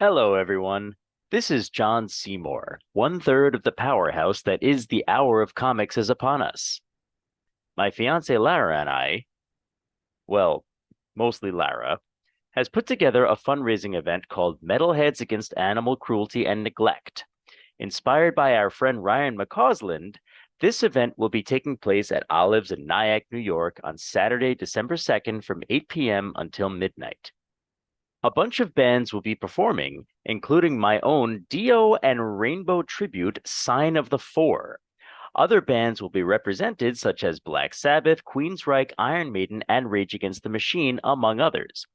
Hello, everyone. This is John Seymour. One-third of the powerhouse that is the hour of comics is upon us. My fiance Lara and I, well, mostly Lara, has put together a fundraising event called Metalheads Against Animal Cruelty and Neglect. Inspired by our friend Ryan McCausland, this event will be taking place at Olives in Nyack, New York on Saturday, December 2nd from 8 p.m. until midnight. A bunch of bands will be performing, including my own Dio and Rainbow tribute, Sign of the Four. Other bands will be represented, such as Black Sabbath, Queensryche, Iron Maiden, and Rage Against the Machine, among others.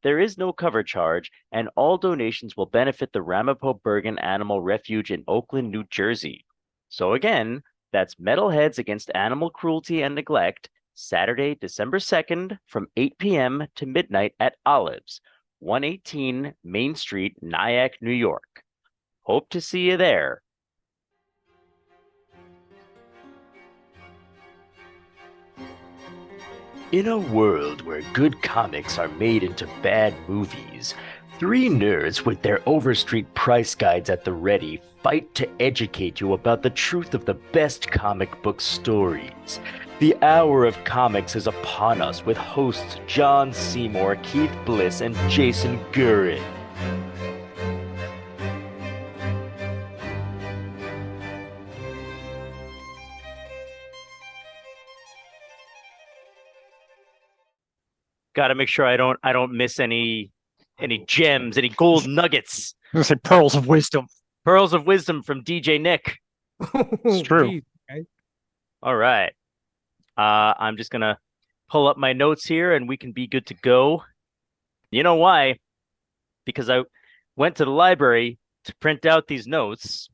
There is no cover charge, and all donations will benefit the Ramapo Bergen Animal Refuge in Oakland, New Jersey. So again, that's Metalheads Against Animal Cruelty and Neglect, Saturday, December 2nd from 8 p.m. to midnight at Olives, 118 Main Street, Nyack, New York. Hope to see you there. In a world where good comics are made into bad movies, three nerds with their Overstreet price guides at the ready fight to educate you about the truth of the best comic book stories. The hour of comics is upon us with hosts John Seymour, Keith Bliss, and Jason Gurin. Got to make sure I don't miss any gems, any gold nuggets. I'm gonna say pearls of wisdom. Pearls of wisdom from DJ Nick. It's true. Geez, okay. All right. I'm just gonna pull up my notes here and we can be good to go. You know why? Because I went to the library to print out these notes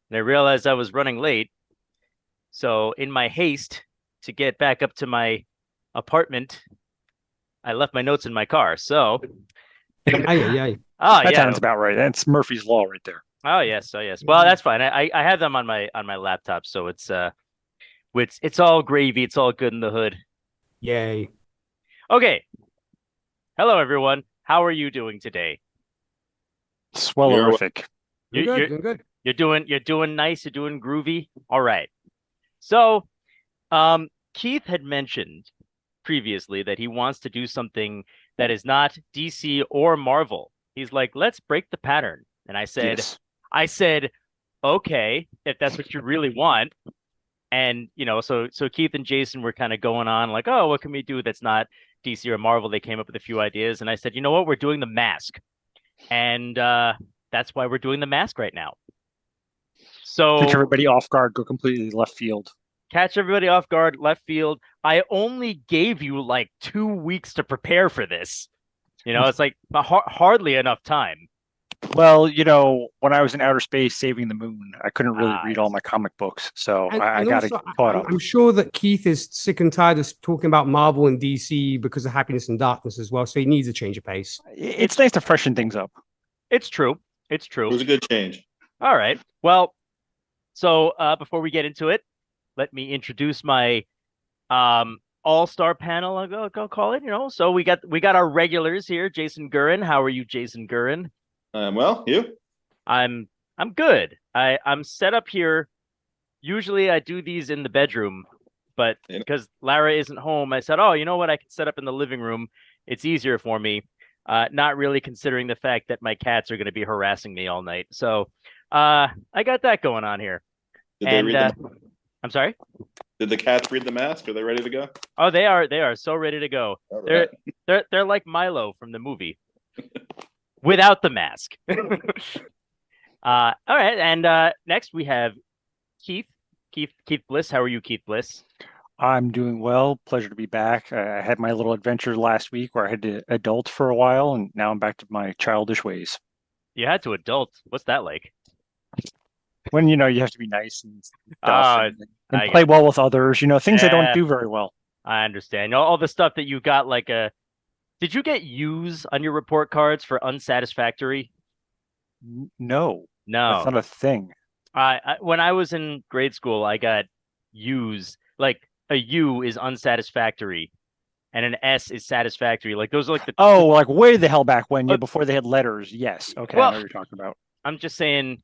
and I realized I was running late. So in my haste to get back up to my apartment, I left my notes in my car. So Aye. oh That yeah. sounds about right. That's Murphy's Law right there. Oh yes, oh yes. Well, that's fine. I have them on my laptop, so it's all gravy. It's all good in the hood. Yay. Okay. Hello everyone. How are you doing today? Swellerific. Doing You good, you're doing good. you're doing nice, you're doing groovy. All right. So, Keith had mentioned previously that he wants to do something that is not DC or Marvel. He's like, let's break the pattern. And Yes. I said, okay, if that's what you really want. And so Keith and Jason were kind of going on like, oh, what can we do that's not DC or Marvel? They came up with a few ideas, and I said, you know what, we're doing the Mask, and that's why we're doing the Mask right now. Catch So everybody off guard, go completely left field. catch everybody off guard, left field. I only gave you like 2 weeks to prepare for this. It's like hardly enough time. Well, when I was in outer space saving the moon, I couldn't really read all Yes. my comic books, so And, I and got to also, get caught I'm, up. I'm sure that Keith is sick and tired of talking about Marvel and DC because of Happiness and Darkness as well. So he needs a change of pace. It's nice to freshen things up. It's true. It's It true. was a good change. All right. Well, so before we get into it, let me introduce my all-star panel. I'll call it. So we got our regulars here. Jason Gurin. How are you, Jason Gurin? Well, you? I'm good. I'm set up here. Usually I do these in the bedroom, but Yeah. because Lara isn't home, I said, oh, you know what? I can set up in the living room. It's easier for me. Not really considering the fact that my cats are going to be harassing me all night. So I got that going on here. Did they And read I'm sorry. Did the cats read the mask? Are they ready to go? Oh, they are so ready to go. All They're right. they're like Milo from the movie without the mask. All right, and next we have Keith. Keith Bliss. How are you, Keith Bliss? I'm doing well. Pleasure to be back. I had my little adventure last week where I had to adult for a while, and now I'm back to my childish ways. You had to adult. What's that like? When you have to be nice and stuff Uh, and I play get well with others, things I don't Yeah. do very well. I understand. All the stuff that you got, like did you get U's on your report cards for unsatisfactory? No, that's No. not a thing. When I was in grade school, I got U's. Like a U is unsatisfactory. and an S is satisfactory. Like those are like the Oh, like way the hell back when, Oh. before they had letters. Yes. Okay, I Well- know what you're talking about. I'm just saying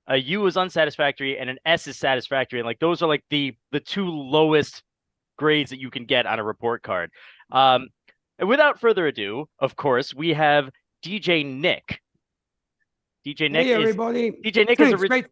a U is unsatisfactory and an S is satisfactory. And like those are like the two lowest grades that you can get on a report card. And without further ado, of course, we have DJ Nick. DJ Nick Hey, is everybody. DJ Nick is a It's great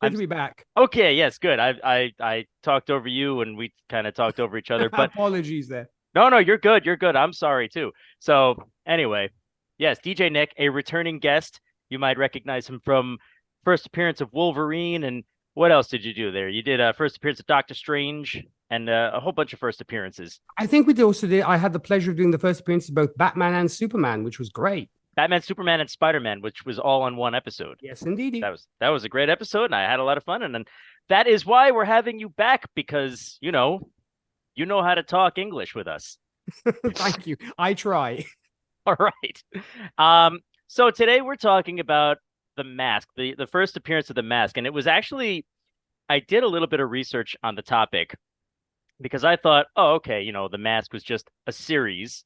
I'm- to be back. okay. Yes, good. I talked over you and we kind of talked over each other, but Apologies there. no, you're good. You're good. I'm sorry too. So anyway, yes, DJ Nick, a returning guest. You might recognize him from first appearance of Wolverine, and what else did you do there? You did a first appearance of Doctor Strange and a whole bunch of first appearances. I think we also did. I had the pleasure of doing the first appearance of both Batman and Superman, which was great. Batman, Superman, and Spider-Man, which was all on one episode. Yes, indeed. That was a great episode, and I had a lot of fun. And then that is why we're having you back, because you know how to talk English with us. Thank you. I try. All right. So today we're talking about The Mask, the first appearance of The Mask. And it was actually, I did a little bit of research on the topic because I thought, oh, okay, The Mask was just a series.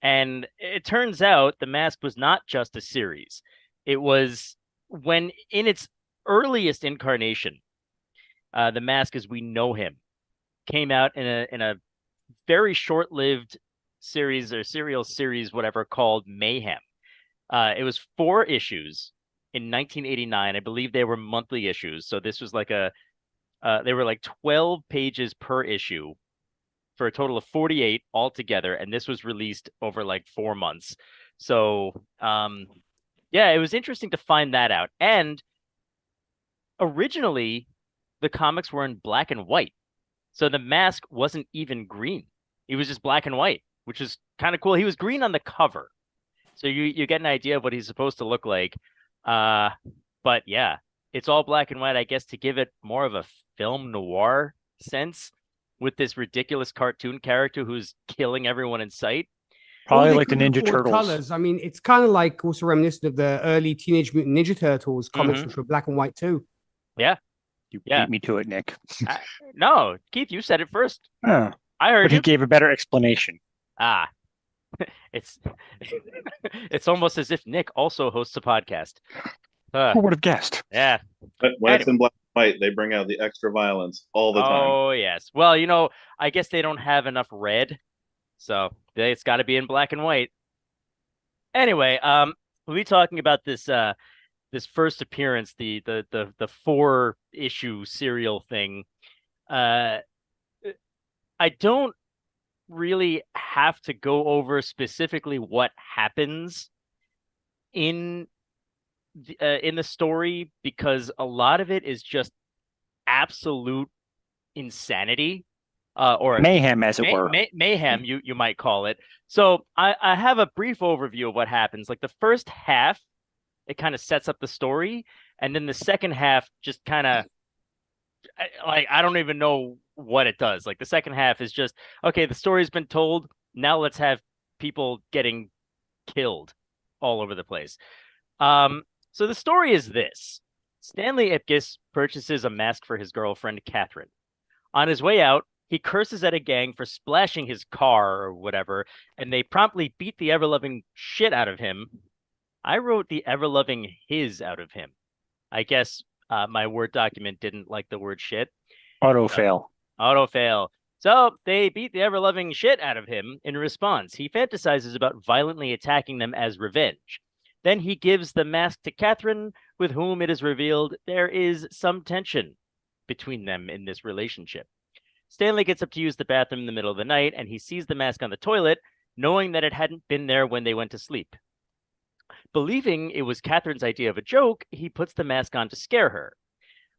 And it turns out The Mask was not just a series. It was when in its earliest incarnation, The Mask as we know him came out in a very short-lived series or serial series, whatever, called Mayhem. It was 4 issues in 1989. I believe they were monthly issues. So this was like they were like 12 pages per issue for a total of 48 altogether. And this was released over like 4 months. So, yeah, it was interesting to find that out. And originally, the comics were in black and white. So the Mask wasn't even green. He was just black and white, which is kind of cool. He was green on the cover. So you get an idea of what he's supposed to look like. But yeah, it's all black and white, I guess, to give it more of a film noir sense with this ridiculous cartoon character who's killing everyone in sight. Probably Or they like the could Ninja afford Turtles. Colors. I mean, it's kind of like also reminiscent of the early Teenage Mutant Ninja Turtles comics, Mhm. which were black and white too. You Yeah. beat me to it, Nick. No, Keith, you said it first. Oh, I heard but he you. gave a better explanation. Ah, it's it's almost as if Nick also hosts a podcast. Who would have guessed? Yeah. But when it's in black and white, they bring out the extra violence all the time. Oh, yes. Well, I guess they don't have enough red, so it's got to be in black and white. Anyway, we'll be talking about this this first appearance, the 4-issue serial thing. I don't really have to go over specifically what happens in the story, because a lot of it is just absolute insanity, or Mayhem, as it were. mayhem, you might call it. So I have a brief overview of what happens. Like the first half, it kind of sets up the story, and then the second half just kind of, like, I don't even know what it does. Like the second half is just, okay, the story's been told, now let's have people getting killed all over the place. So the story is this. Stanley Ipkiss purchases a mask for his girlfriend, Catherine. On his way out, he curses at a gang for splashing his car or whatever, and they promptly beat the ever-loving shit out of him. I wrote the ever-loving his out of him. I guess my Word document didn't like the word shit. Auto fail. Auto fail. So they beat the ever-loving shit out of him. In response, he fantasizes about violently attacking them as revenge. Then he gives the mask to Catherine, with whom it is revealed there is some tension between them in this relationship. Stanley gets up to use the bathroom in the middle of the night, and he sees the mask on the toilet, knowing that it hadn't been there when they went to sleep. Believing it was Catherine's idea of a joke, he puts the mask on to scare her.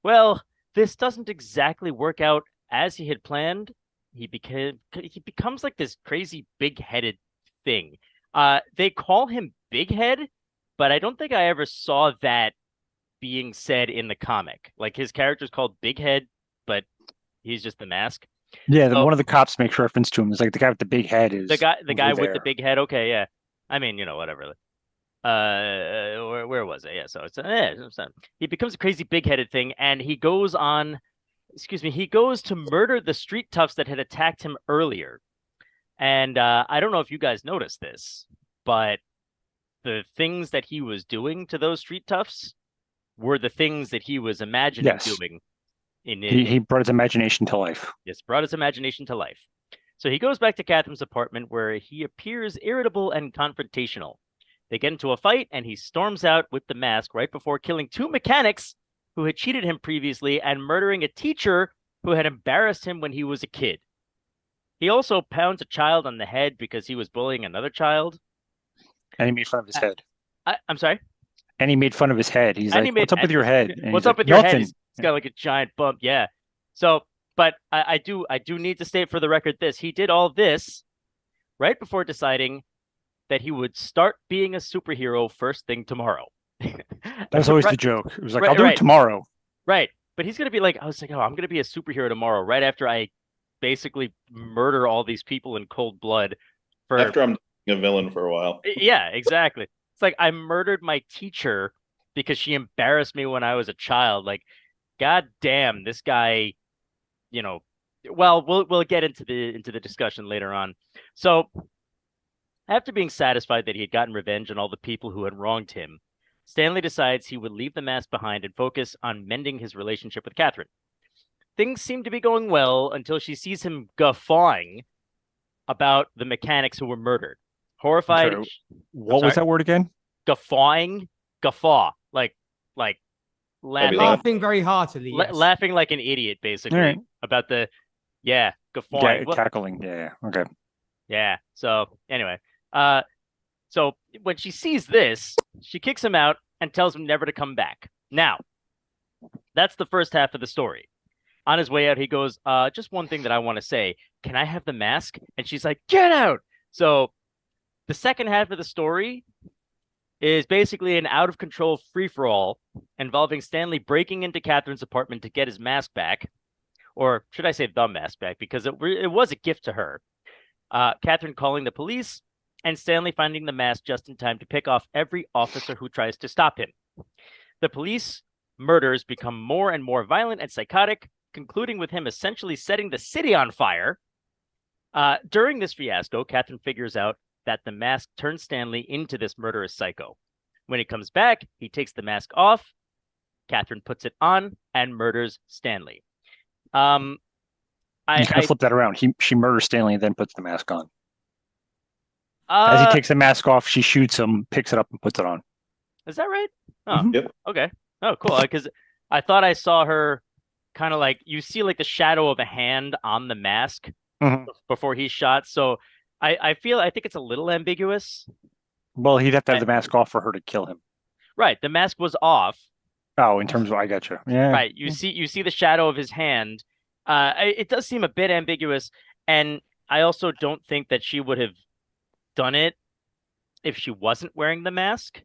Well, this doesn't exactly work out as he had planned. He becomes like this crazy big-headed thing. They call him Big Head, but I don't think I ever saw that being said in the comic. Like his character's called Big Head, but he's just the mask. Yeah, So- one of the cops makes reference to him. It's like the guy with the big head is The guy with the there. big head. Okay, yeah. I mean, whatever. Where was it? Yeah, so it's he becomes a crazy big-headed thing, and he goes to murder the street toughs that had attacked him earlier. And I don't know if you guys noticed this, but the things that he was doing to those street toughs were the things that he was imagining Yes. doing He brought his imagination to life. Yes, brought his imagination to life. So he goes back to Catherine's apartment where he appears irritable and confrontational. They get into a fight and he storms out with the mask right before killing 2 mechanics who had cheated him previously and murdering a teacher who had embarrassed him when he was a kid. He also pounds a child on the head because he was bullying another child. And he made fun of his head. I'm sorry? And he made fun of his head. He's And like, what's up with your head? And What's he's up like, with your head? "Nothing." He's got like a giant bump. Yeah. So, but I do need to state for the record this. He did all this right before deciding that he would start being a superhero first thing tomorrow. That was always the joke. It was like, Right, I'll do right. it tomorrow. Right. But he's going to be like, I was like, oh, I'm going to be a superhero tomorrow, right after I basically murder all these people in cold blood for After I'm a villain for a while. Yeah, exactly. It's like I murdered my teacher because she embarrassed me when I was a child. Like, god damn, this guy, you know, well, we'll get into the discussion later on. So, after being satisfied that he had gotten revenge on all the people who had wronged him, Stanley decides he would leave the mask behind and focus on mending his relationship with Catherine. Things seem to be going well until she sees him guffawing about the mechanics who were murdered. Horrified. Sorry, what was that word again? Guffawing, guffaw, like laughing, Laughing very heartily. Yes. laughing like an idiot, basically, Right. about the guffawing. Yeah, Well, cackling. Yeah. Okay. yeah. So anyway, so when she sees this, she kicks him out and tells him never to come back. Now, that's the first half of the story. On his way out, he goes, just one thing that I want to say. Can I have the mask? And she's like, get out. So the second half of the story is basically an out of control free for all involving Stanley breaking into Catherine's apartment to get his mask back, or should I say the mask back, because it was a gift to her. Catherine calling the police, and Stanley finding the mask just in time to pick off every officer who tries to stop him. The police murders become more and more violent and psychotic, concluding with him essentially setting the city on fire. During this fiasco, Catherine figures out that the mask turns Stanley into this murderous psycho. When he comes back, he takes the mask off. Catherine puts it on and murders Stanley. You kind of flip that around. She murders Stanley and then puts the mask on. As he takes the mask off, she shoots him, picks it up, and puts it on. Is that right? Oh, Yep. Okay. Oh, cool. Because I thought I saw her kind of like, you see like the shadow of a hand on the mask before he's shot. So I think it's a little ambiguous. Well, he'd have to have the mask off for her to kill him. Right. The mask was off. Oh, in terms of, I got you. Yeah. Right. You see the shadow of his hand. It does seem a bit ambiguous. And I also don't think that she would have done it if she wasn't wearing the mask.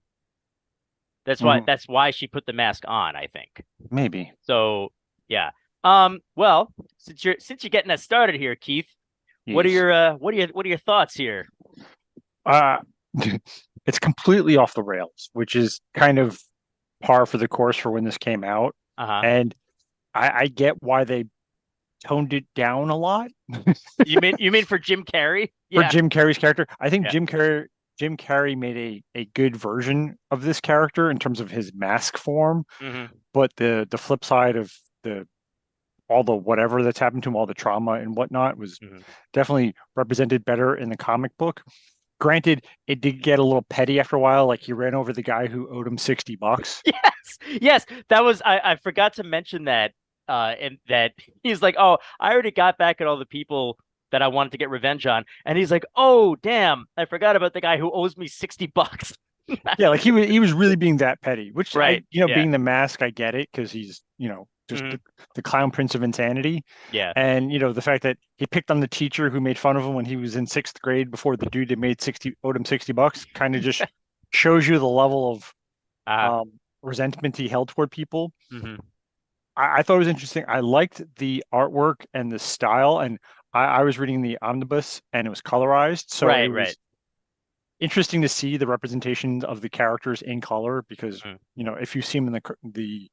That's why she put the mask on, I think. Maybe. So yeah. Well, since you're getting us started here, Keith, what are your thoughts here? It's completely off the rails, which is kind of par for the course for when this came out. And I get why they toned it down a lot. You mean for Jim Carrey? For Jim Carrey's character, I think Jim Carrey made a good version of this character in terms of his mask form. But the flip side of all the whatever that's happened to him, all the trauma and whatnot, was definitely represented better in the comic book. Granted, it did get a little petty after a while. Like he ran over the guy who owed him $60. Yes, that was I forgot to mention that. And that he's like, oh, I already got back at all the people that I wanted to get revenge on, and he's like, oh damn, I forgot about the guy who owes me $60. Yeah, like he was really being that petty. Which, right? Being the mask, I get it, because he's just the clown prince of insanity. Yeah. And the fact that he picked on the teacher who made fun of him when he was in 6th grade before the dude that owed him $60 kind of just shows you the level of resentment he held toward people. I thought it was interesting. I liked the artwork and the style, and I was reading the omnibus and it was colorized, so it was interesting to see the representation of the characters in color, because if you see them in the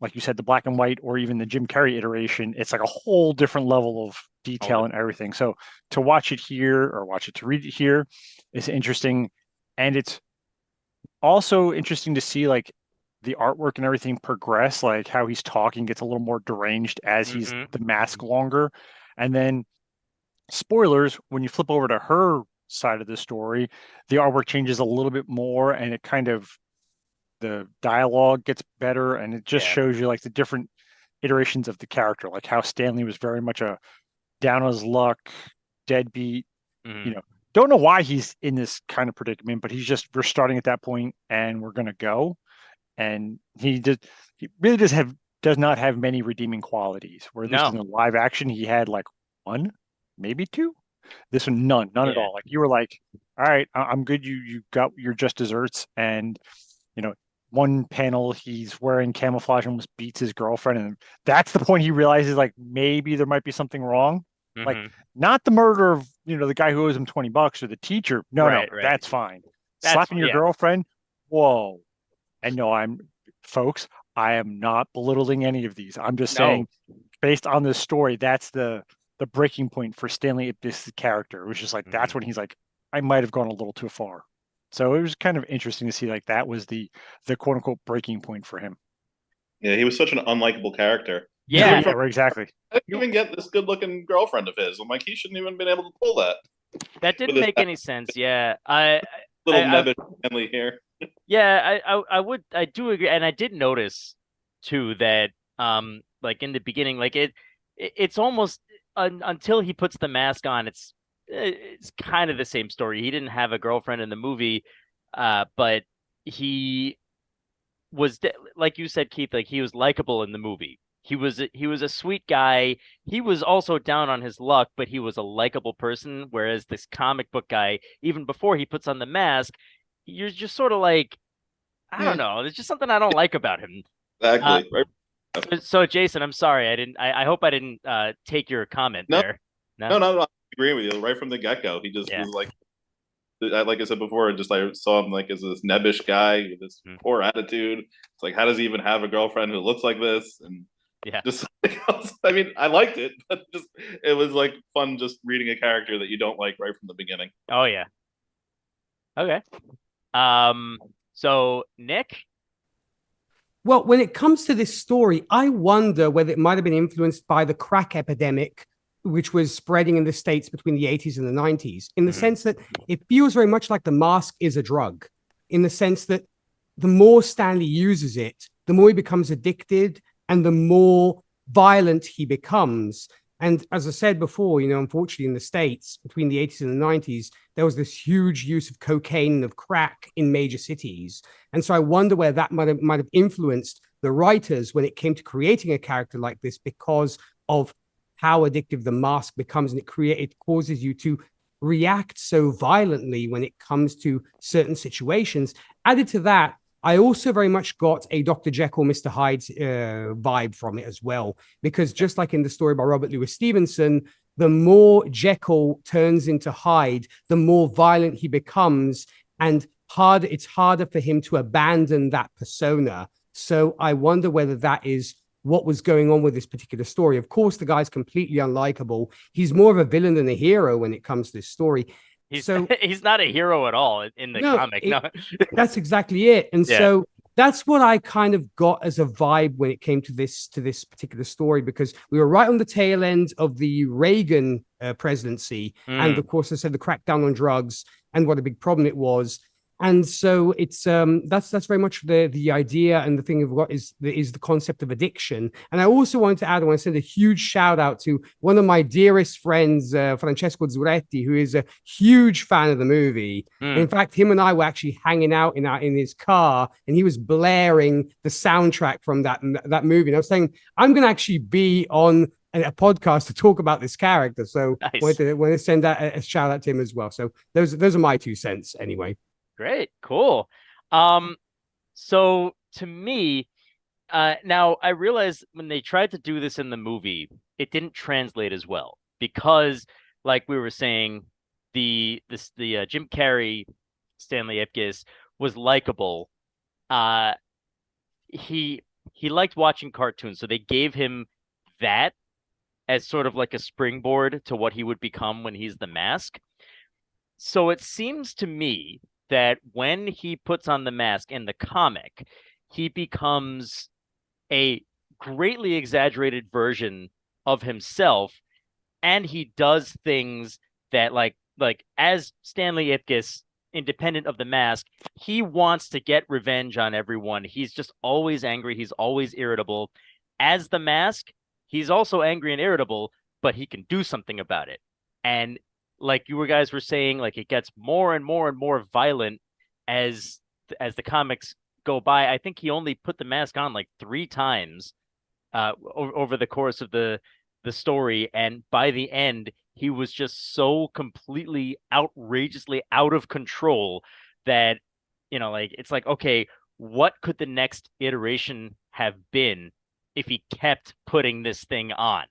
like you said, the black and white or even the Jim Carrey iteration, it's like a whole different level of detail and everything. So to watch it here or to read it here is interesting. And it's also interesting to see like the artwork and everything progress, like how he's talking gets a little more deranged as he's the mask longer. And then spoilers, when you flip over to her side of the story, the artwork changes a little bit more and it kind of the dialogue gets better and it just shows you like the different iterations of the character, like how Stanley was very much a down on his luck, deadbeat, don't know why he's in this kind of predicament, but we're starting at that point and we're going to go. And he really does not have many redeeming qualities, where at least in the live action, he had like one, maybe two. This one, none at all. Like you were like, all right, I'm good. You got your just desserts. And, one panel, he's wearing camouflage and almost beats his girlfriend. And that's the point he realizes like, maybe there might be something wrong. Like not the murder of, the guy who owes him $20 or the teacher. No, that's fine. Slapping your girlfriend. Whoa. And no, I am not belittling any of these. I'm just saying, based on this story, that's the breaking point for Stanley Ipkiss' character. It was just like, that's when he's like, I might have gone a little too far. So it was kind of interesting to see like that was the quote unquote breaking point for him. Yeah, he was such an unlikable character. Yeah, exactly. I didn't even get this good-looking girlfriend of his. I'm like, he shouldn't even been able to pull that. That didn't make any sense. Yeah, little nebbish family here. Yeah, I do agree, and I did notice too that like in the beginning, like it's almost until he puts the mask on, it's kind of the same story. He didn't have a girlfriend in the movie, but he was like you said, Keith, like he was likable in the movie. He was a sweet guy. He was also down on his luck, but he was a likable person. Whereas this comic book guy, even before he puts on the mask, you're just sort of like, I don't know. There's just something I don't like about him. Exactly. Right. So Jason, I'm sorry. I hope I didn't take your comment there. No. I agree with you. Right from the get-go, he just was like I said before, I saw him like as this nebbish guy with this poor attitude. It's like, how does he even have a girlfriend who looks like this? And just I mean, I liked it, but it was like fun just reading a character that you don't like right from the beginning. Oh yeah. Okay. So Nick? Well, when it comes to this story, I wonder whether it might have been influenced by the crack epidemic, which was spreading in the States between the 80s and the 90s, in the sense that it feels very much like The Mask is a drug, in the sense that the more Stanley uses it, the more he becomes addicted and the more violent he becomes. And as I said before, unfortunately in the States between the 80s and the 90s, there was this huge use of cocaine and of crack in major cities. And so I wonder where that might have influenced the writers when it came to creating a character like this, because of how addictive the mask becomes, and it causes you to react so violently when it comes to certain situations. Added to that, I also very much got a Dr. Jekyll, Mr. Hyde vibe from it as well, because just like in the story by Robert Louis Stevenson, the more Jekyll turns into Hyde, the more violent he becomes, and it's harder for him to abandon that persona. So I wonder whether that is what was going on with this particular story. Of course, the guy's completely unlikable. He's more of a villain than a hero when it comes to this story. He's not a hero at all in the comic. No, that's exactly it. And so that's what I kind of got as a vibe when it came to this particular story, because we were right on the tail end of the Reagan presidency. And of course, I said the crackdown on drugs and what a big problem it was. And so it's that's very much the idea, and the thing of what is the concept of addiction. And I also wanted to add, I want to send a huge shout out to one of my dearest friends, Francesco Zuretti, who is a huge fan of the movie. In fact, him and I were actually hanging out in his car, and he was blaring the soundtrack from that movie. And I was saying, I'm going to actually be on a podcast to talk about this character. So I want to send a shout out to him as well. So those are my 2 cents anyway. Great, cool. So to me, now I realized when they tried to do this in the movie, it didn't translate as well, because, like we were saying, the Jim Carrey Stanley Ipkiss was likable. He he liked watching cartoons, so they gave him that as sort of like a springboard to what he would become when he's the Mask. So it seems to me that when he puts on the mask in the comic, he becomes a greatly exaggerated version of himself, and he does things that like as Stanley Ipkiss, independent of the mask, he wants to get revenge on everyone. He's just always angry, he's always irritable. As the Mask, he's also angry and irritable, but he can do something about it. And like you guys were saying, like it gets more and more and more violent as the comics go by. I think he only put the mask on like 3 times over the course of the story, and by the end, he was just so completely outrageously out of control that like it's like, okay, what could the next iteration have been if he kept putting this thing on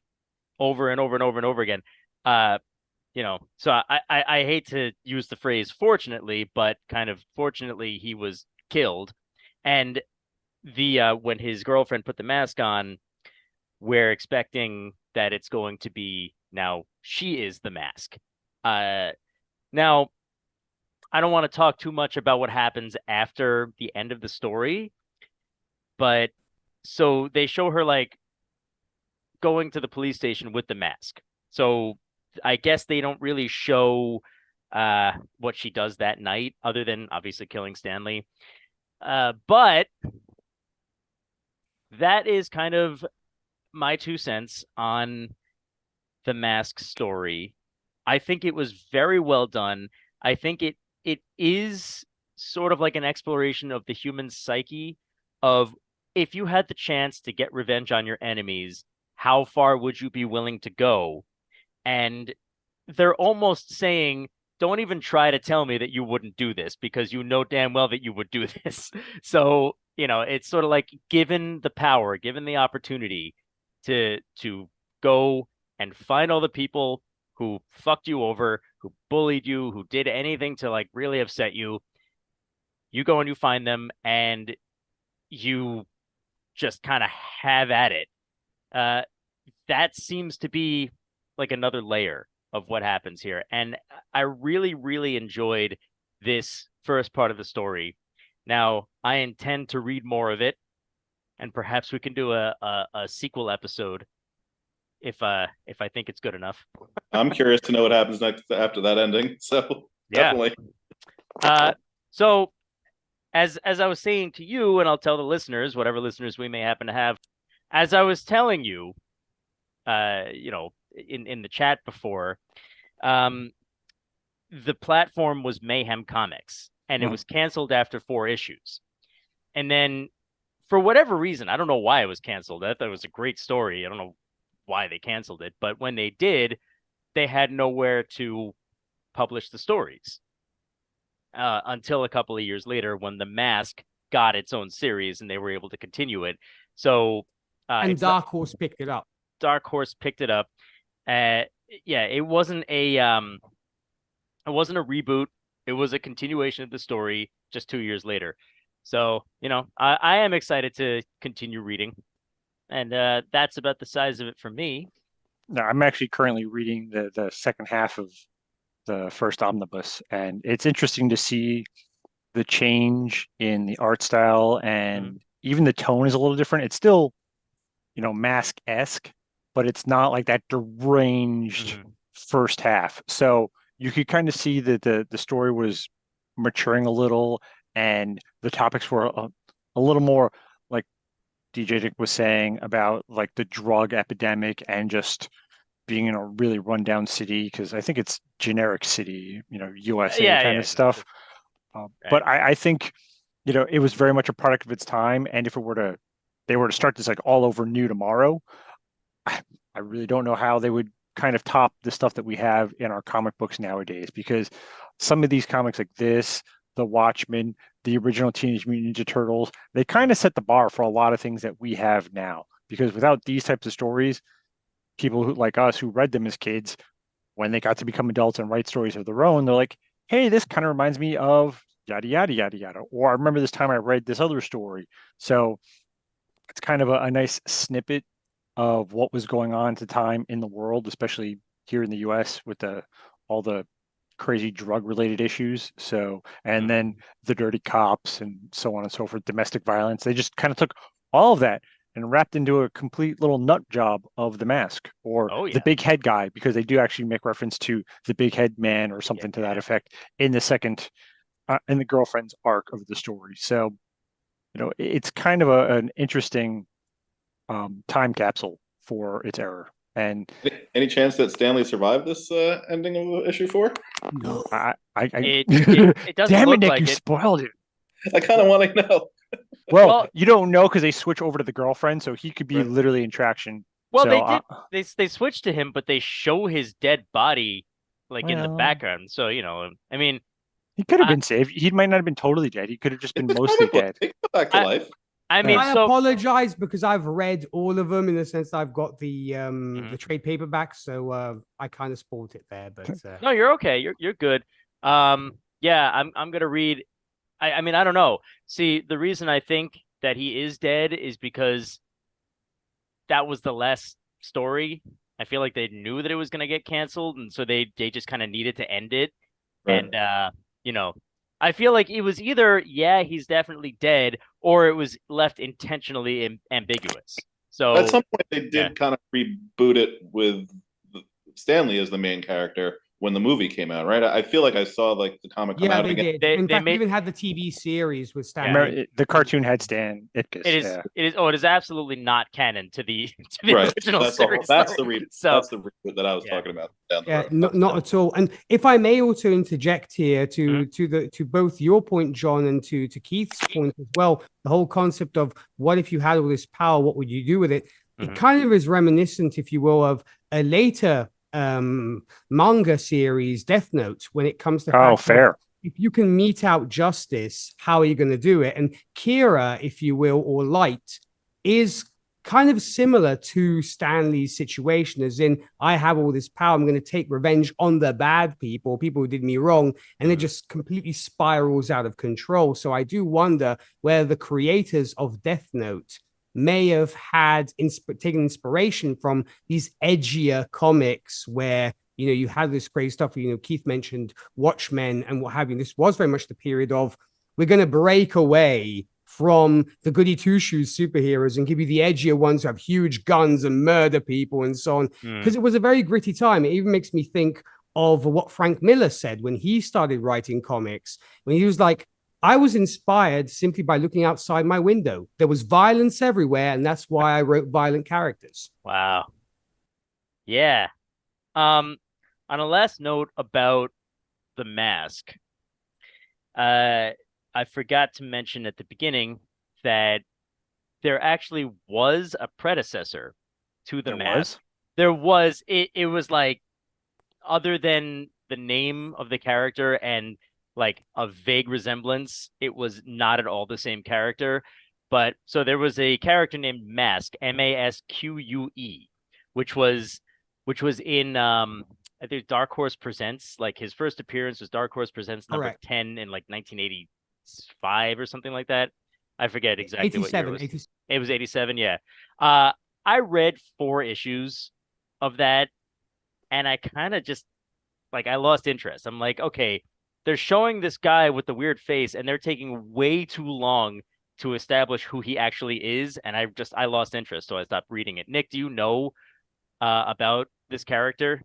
over and over and over and over again? So I hate to use the phrase fortunately, but kind of fortunately he was killed. And the when his girlfriend put the mask on, we're expecting that it's going to be now she is the Mask. Now I don't want to talk too much about what happens after the end of the story, but so they show her like going to the police station with the mask. So I guess they don't really show what she does that night, other than obviously killing Stanley. But that is kind of my 2 cents on the Mask story. I think it was very well done. I think it is sort of like an exploration of the human psyche of, if you had the chance to get revenge on your enemies, how far would you be willing to go? And they're almost saying, don't even try to tell me that you wouldn't do this, because you know damn well that you would do this. So, it's sort of like, given the power, given the opportunity to go and find all the people who fucked you over, who bullied you, who did anything to like really upset you, you go and you find them and you just kind of have at it. That seems to be like another layer of what happens here. And I really, really enjoyed this first part of the story. Now, I intend to read more of it, and perhaps we can do a sequel episode if I think it's good enough. I'm curious to know what happens next after that ending. So yeah. Definitely. So as I was saying to you, and I'll tell the listeners, whatever listeners we may happen to have, as I was telling you, in the chat before, the platform was Mayhem Comics, and it was canceled after 4 issues. And then, for whatever reason, I don't know why it was canceled. I thought it was a great story. I don't know why they canceled it, but when they did, they had nowhere to publish the stories until a couple of years later, when The Mask got its own series and they were able to continue it. So and Dark Horse picked it up. Dark Horse picked it up. It wasn't a reboot. It was a continuation of the story just 2 years later. So, I am excited to continue reading. And that's about the size of it for me. No, I'm actually currently reading the second half of the first omnibus, and it's interesting to see the change in the art style, and even the tone is a little different. It's still, Mask-esque, but it's not like that deranged first half. So you could kind of see that the story was maturing a little, and the topics were a little more, like DJ Dick was saying, about like the drug epidemic and just being in a really rundown city, because I think it's generic city, USA kind of stuff. Right. But I think, it was very much a product of its time. And if they were to start this like all over new tomorrow, I really don't know how they would kind of top the stuff that we have in our comic books nowadays, because some of these comics like this, The Watchmen, the original Teenage Mutant Ninja Turtles, they kind of set the bar for a lot of things that we have now. Because without these types of stories, people who, like us, who read them as kids, when they got to become adults and write stories of their own, they're like, hey, this kind of reminds me of yada, yada, yada, yada. Or I remember this time I read this other story. So it's kind of a nice snippet of what was going on at the time in the world, especially here in the US with all the crazy drug related issues. So, and then the dirty cops and so on and so forth, domestic violence. They just kind of took all of that and wrapped into a complete little nut job of the Mask or the big head guy, because they do actually make reference to the big head man or something to that effect in the second, in the girlfriend's arc of the story. So, it's kind of an interesting time capsule for its era. And any chance that Stanley survived this ending of issue 4? No. It doesn't damn it, look Nick, like you it. spoiled it. I kind of want to know. Well, you don't know because they switch over to the girlfriend, so he could be literally in traction. Well, so, they did. They switched to him, but they show his dead body in the background. So I mean, he could have been saved. He might not have been totally dead. He could have just been mostly dead. He come back to life. I mean, I apologize because I've read all of them in the sense that I've got the trade paperback, so I kind of spoiled it there. But no, you're okay. You're good. Yeah, I'm gonna read. I mean, I don't know. See, the reason I think that he is dead is because that was the last story. I feel like they knew that it was gonna get canceled, and so they just kind of needed to end it. Right. And I feel like it was either, he's definitely dead, or it was left intentionally ambiguous. So at some point, they did kind of reboot it with Stanley as the main character when the movie came out, right? I feel like I saw the comic come out again. Did. In fact, they even had the TV series with Stanley. The cartoon had Stan Itkus. It is. Oh, it is absolutely not canon to the original series. That's the reboot that I was talking about. Not at all. And if I may also interject here to both your point, John, and to Keith's point as well, the whole concept of what if you had all this power, what would you do with it? It kind of is reminiscent, if you will, of a later manga series, Death Note, when it comes to fair. If you can mete out justice, how are you going to do it? And Kira, if you will, or Light, is kind of similar to Stanley's situation, as in, I have all this power, I'm going to take revenge on the bad people who did me wrong, and it just completely spirals out of control. So I do wonder where the creators of Death Note may have had taken inspiration from these edgier comics where you had this crazy stuff. Keith mentioned Watchmen and what have you. This was very much the period of, we're going to break away from the goody two shoes superheroes and give you the edgier ones who have huge guns and murder people and so on, because it was a very gritty time. It even makes me think of what Frank Miller said when he started writing comics, when he was like, I was inspired simply by looking outside my window. There was violence everywhere, and that's why I wrote violent characters. Wow. Yeah. On a last note about the Mask, I forgot to mention at the beginning that there actually was a predecessor to the Mask. There was. It was like, other than the name of the character and a vague resemblance, it was not at all the same character. But so there was a character named Mask, Masque, which was in I think Dark Horse Presents. His first appearance was Dark Horse Presents number 10 in 1985 or something like that. I forget exactly what year it was. It was 87, yeah. I read 4 issues of that, and I kind of just I lost interest. I'm like, okay, they're showing this guy with the weird face, and they're taking way too long to establish who he actually is, and I lost interest, so I stopped reading it. Nick, do you know about this character?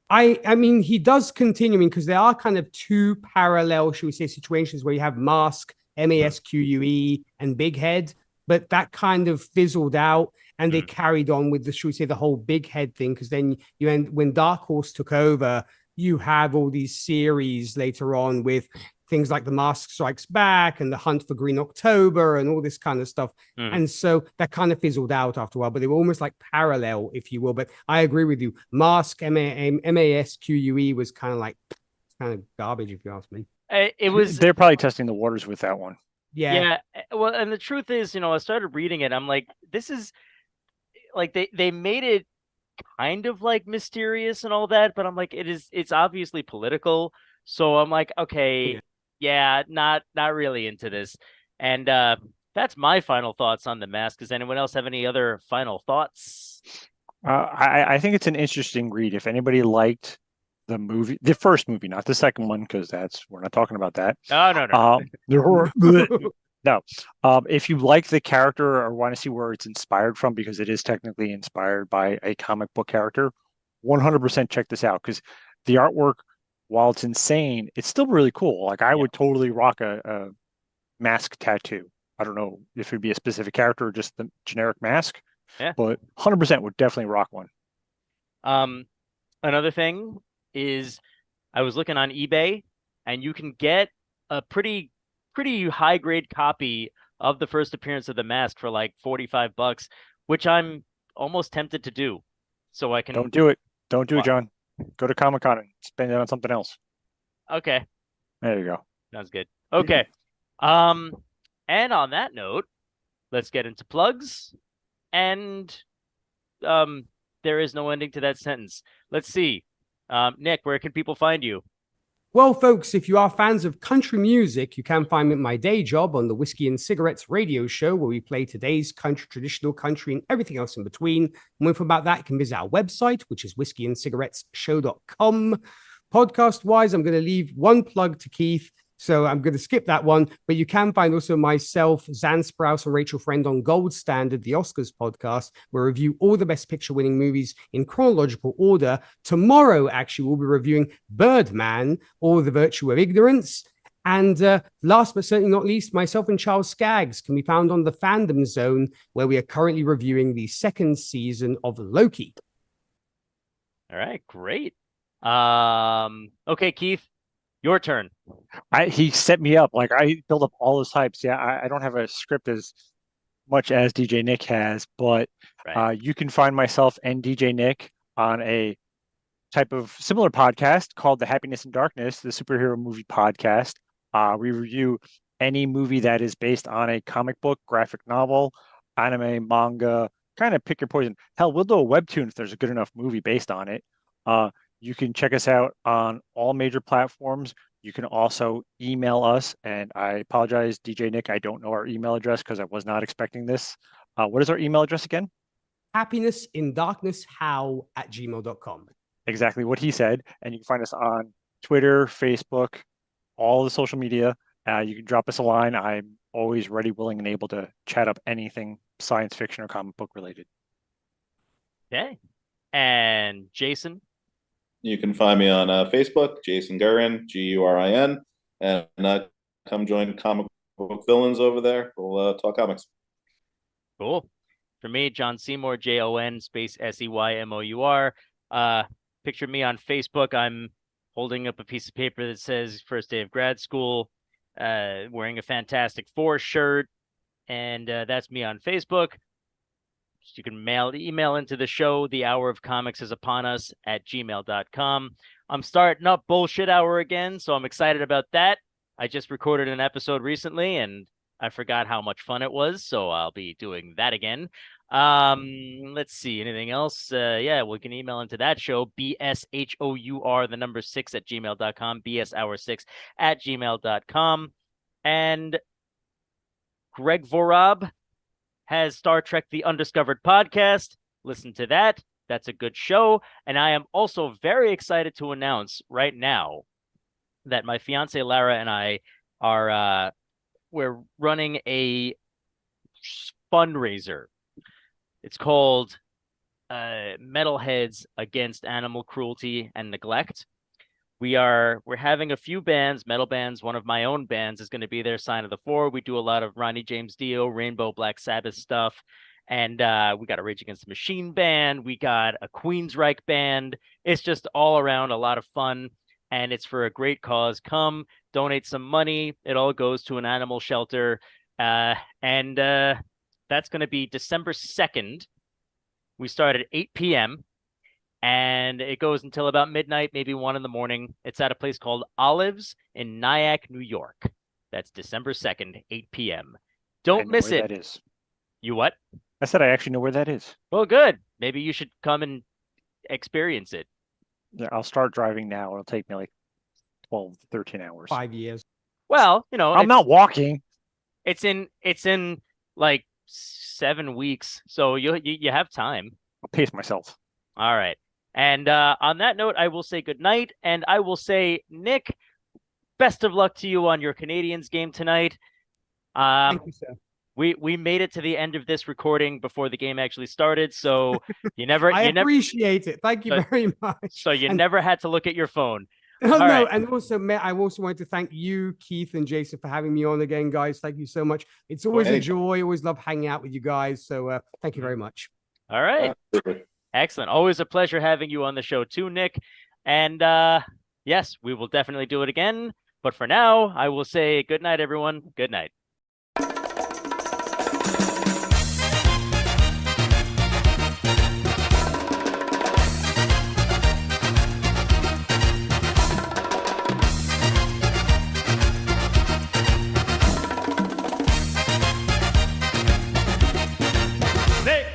I mean, he does continue, because there are kind of 2 parallel, should we say, situations where you have Mask, Masque, and Big Head, but that kind of fizzled out, and they carried on with should we say, the whole Big Head thing, because then when Dark Horse took over, you have all these series later on with things like The Mask Strikes Back and The Hunt for Green October and all this kind of stuff. And so that kind of fizzled out after a while, but they were almost like parallel, if you will. But I agree with you. Masque, Masque was kind of garbage, if you ask me. They're probably testing the waters with that one. Yeah. Well, and the truth is, I started reading it. I'm like, this is they made it kind of mysterious and all that, but I'm like, it's obviously political. So I'm like, okay, not really into this. And that's my final thoughts on The Mask. Does anyone else have any other final thoughts? I think it's an interesting read. If anybody liked the movie, the first movie, not the second one, because we're not talking about that. Oh, no. No. If you like the character or want to see where it's inspired from, because it is technically inspired by a comic book character, 100% check this out, because the artwork, while it's insane, it's still really cool. Like I would totally rock a mask tattoo. I don't know if it'd be a specific character or just the generic mask, but 100% would definitely rock one. Another thing is I was looking on eBay, and you can get a pretty high grade copy of the first appearance of The Mask for like $45, which I'm almost tempted to do. So I can Don't do it, John. Go to Comic-Con and spend it on something else. Okay. There you go. Sounds good. Okay. And on that note, let's get into plugs. And there is no ending to that sentence. Let's see. Nick, where can people find you? Well, folks, if you are fans of country music, you can find me at my day job on the Whiskey and Cigarettes radio show, where we play today's country, traditional country, and everything else in between. More info about that, you can visit our website, which is whiskeyandcigarettesshow.com. Podcast-wise, I'm going to leave one plug to Keith, so I'm going to skip that one. But you can find also myself, Zan Sprouse, and Rachel Friend on Gold Standard, the Oscars podcast, where we review all the Best Picture winning movies in chronological order. Tomorrow, actually, we'll be reviewing Birdman, or The Virtue of Ignorance. And last but certainly not least, myself and Charles Skaggs can be found on the Fandom Zone, where we are currently reviewing the second season of Loki. All right, great. Okay, Keith, your turn. He set me up. Like I built up all those hypes. Yeah, I don't have a script as much as DJ Nick has, but you can find myself and DJ Nick on a type of similar podcast called The Happiness and Darkness, the superhero movie podcast. We review any movie that is based on a comic book, graphic novel, anime, manga, kind of pick your poison. Hell, we'll do a webtoon if there's a good enough movie based on it. You can check us out on all major platforms. You can also email us, and I apologize, DJ Nick, I don't know our email address because I was not expecting this. What is our email address again? happinessindarknesshow@gmail.com. Exactly what he said. And you can find us on Twitter, Facebook, all the social media. You can drop us a line. I'm always ready, willing, and able to chat up anything science fiction or comic book related. Okay. And Jason? You can find me on Facebook, Jason Gurin, Gurin, and come join Comic Book Villains over there. We'll talk comics. Cool. For me, John Seymour, JON space SEYMOUR. Picture me on Facebook. I'm holding up a piece of paper that says first day of grad school, wearing a Fantastic Four shirt, and that's me on Facebook. You can email into the show. The Hour of Comics is upon us @gmail.com. I'm starting up Bullshit Hour again, so I'm excited about that. I just recorded an episode recently, and I forgot how much fun it was, so I'll be doing that again. Let's see, anything else? Yeah, we can email into that show, bshour6@gmail.com, bshour6@gmail.com. And Greg Vorab has Star Trek The Undiscovered podcast. Listen to that. That's a good show. And I am also very excited to announce right now that my fiance Lara and I are we're running a fundraiser. It's called Metalheads Against Animal Cruelty and Neglect. We're having a few bands, metal bands. One of my own bands is going to be there, Sign of the Four. We do a lot of Ronnie James Dio, Rainbow, Black Sabbath stuff. And we got a Rage Against the Machine band. We got a Queensryche band. It's just all around a lot of fun. And it's for a great cause. Come, donate some money. It all goes to an animal shelter. And that's going to be December 2nd. We start at 8 p.m. And it goes until about midnight, maybe 1 a.m. It's at a place called Olives in Nyack, New York. That's December 2nd, 8 p.m. Don't miss it. That is. You what? I said I actually know where that is. Well, good. Maybe you should come and experience it. Yeah, I'll start driving now. It'll take me like 12 to 13 hours. 5 years. Well, you know, I'm not walking. It's in like 7 weeks, so you have time. I'll pace myself. All right. And on that note, I will say good night, and I will say, Nick, best of luck to you on your Canadiens game tonight. Thank you, sir. We made it to the end of this recording before the game actually started, so you never. I appreciate it. Thank you very much. So you never had to look at your phone. Oh, no, right. And also, Matt, I also want to thank you, Keith and Jason, for having me on again, guys. Thank you so much. It's always a joy. Always love hanging out with you guys. So thank you very much. All right. Excellent. Always a pleasure having you on the show too, Nick. And yes, we will definitely do it again. But for now, I will say good night, everyone. Good night.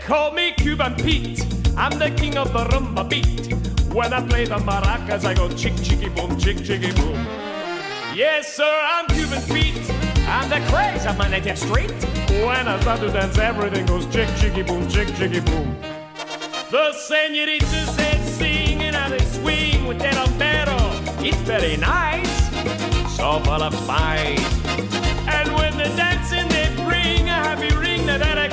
Call me Cuban Pete, I'm the king of the rumba beat. When I play the maracas, I go chick, chicky, boom, chick, chicky, boom. Yes, sir, I'm Cuban Pete, I'm the craze of my native street. When I start to dance, everything goes chick, chicky, boom, chick, chicky, boom. The senoritas, they sing and how they swing with their sombrero. It's very nice, so full of spice. And when they're dancing, they bring a happy ring that I